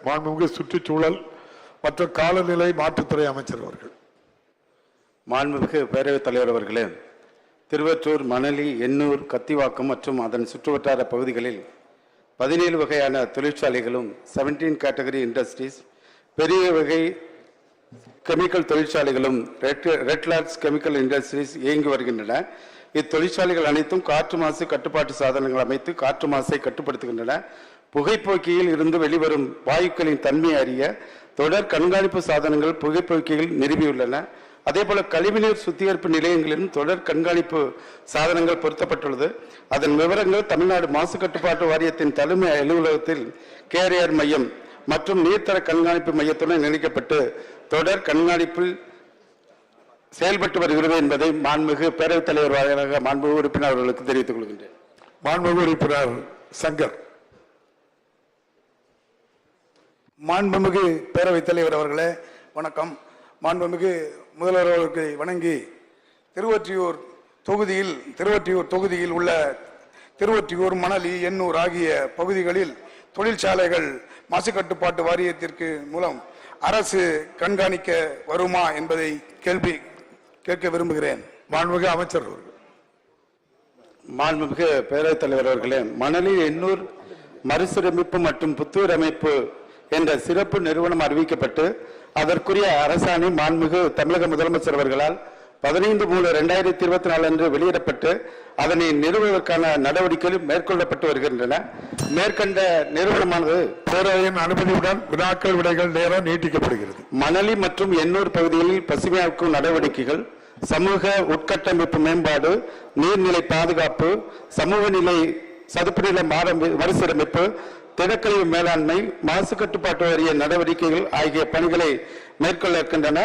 மாண்புமிகு சுற்றுச்சூழல் மற்றும் காலநிலை மாற்றுத்துறை அமைச்சர் அவர்கள். மாண்புமிகு பேரவைத் தலைவர் அவர்களே, திருவற்றூர், மணலி, எண்ணூர், கத்திவாக்கம் மற்றும் அதன் சுற்றுவட்டார பகுதிகளில் 17 வகையான தொழிற்சாலைகளும் 17 கேட்டகரி இண்டஸ்ட்ரீஸ், பெரிய வகை கெமிக்கல் தொழிற்சாலைகளும் ரெட்லாக்ஸ் கெமிக்கல் இண்டஸ்ட்ரீஸ் இயங்கி வருகின்றன. இத்தொழிற்சாலைகள் அனைத்தும் காற்று மாசு கட்டுப்பாட்டு சாதனங்கள் அமைத்து காற்று மாசை கட்டுப்படுத்துகின்றன. புகைப்போக்கியில் இருந்து வெளிவரும் வாயுக்களின் தன்மை அறிய தொடர் கண்காணிப்பு சாதனங்கள் புகைப்போக்கியில் நிறுவியுள்ளன. அதேபோல கழிவுநீர் சுத்திகரிப்பு நிலையங்களிலும் தொடர் கண்காணிப்பு சாதனங்கள் பொருத்தப்பட்டுள்ளது. அதன் விவரங்கள் தமிழ்நாடு மாசு கட்டுப்பாட்டு வாரியத்தின் தலைமை அலுவலகத்தில் கேரியர் மையம் மற்றும் நீர்த்தர கண்காணிப்பு மையத்துடன் இணைக்கப்பட்டு தொடர் கண்காணிப்பில் செயல்பட்டு வருகிறது என்பதை மாண்புமிகு பேரவைத் தலைவர் வாயிலாக மாண்புமிகு உறுப்பினர் அவர்களுக்கு தெரிவித்துக் கொள்கின்றேன். மாண்புமிகு உறுப்பினர் சங்கர். மாண்புமிகு பேரவைத் தலைவர் அவர்களே வணக்கம். மாண்புமிகு முதல்வர் அவர்களுக்கு வணங்கி திருவொற்றியூர் தொகுதியில் உள்ள திருவொற்றியூர், மணலி, எண்ணூர் ஆகிய பகுதிகளில் தொழிற்சாலைகள் மாசு கட்டுப்பாட்டு வாரியத்திற்கு மூலம் அரசு கண்காணிக்க வருமா என்பதை கேட்க விரும்புகிறேன். மாண்புமிகு அமைச்சர் அவர்கள். மாண்புமிகு பேரவைத் தலைவர் அவர்களே, மணலி, எண்ணூர் மறுசீரமைப்பு மற்றும் புத்தூர் அமைப்பு என்ற சிறப்பு நிறுவனம் அறிவிக்கப்பட்டு அதற்குரிய அரசாணை மாண்புமிகு தமிழக முதலமைச்சர் அவர்களால் 15/3/2024 அன்று வெளியிடப்பட்டு அதனை நிறுவுவதற்கான நடவடிக்கைகள் மேற்கொள்ளப்பட்டு வருகின்றன. மேற்கண்ட நிறுவனமானது பேரவையின் அனுமதியுடன் வினாக்கள் விடைகள் நேரம் நீட்டிக்கப்படுகிறது. மணலி மற்றும் எண்ணூர் பகுதிகளில் பசுமையாக்கும் நடவடிக்கைகள், சமூக உட்கட்டமைப்பு மேம்பாடு, நீர்நிலை பாதுகாப்பு, சமூக நிலை சதுப்பு நில மறுசீரமைப்பு, திடக்கழிவு மேலாண்மை, மாசு கட்டுப்பாட்டு வாரிய நடவடிக்கைகள் ஆகிய பணிகளை மேற்கொள்ள இருக்கின்றன.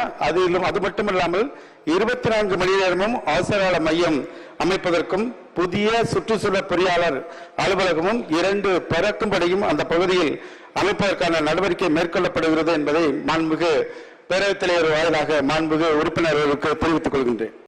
அது மட்டுமல்லாமல் 24 மணி நேரமும் அவசரகால மையம் அமைப்பதற்கும் புதிய சுற்றுச்சூழல் பொறியாளர் அலுவலகமும் 2 பறக்கும்படியும் அந்த பகுதியில் அமைப்பதற்கான நடவடிக்கை மேற்கொள்ளப்படுகிறது என்பதை மாண்புமிகு பேரவைத் தலைவர் வாயிலாக மாண்புமிகு உறுப்பினர்களுக்கு தெரிவித்துக் கொள்கின்றேன்.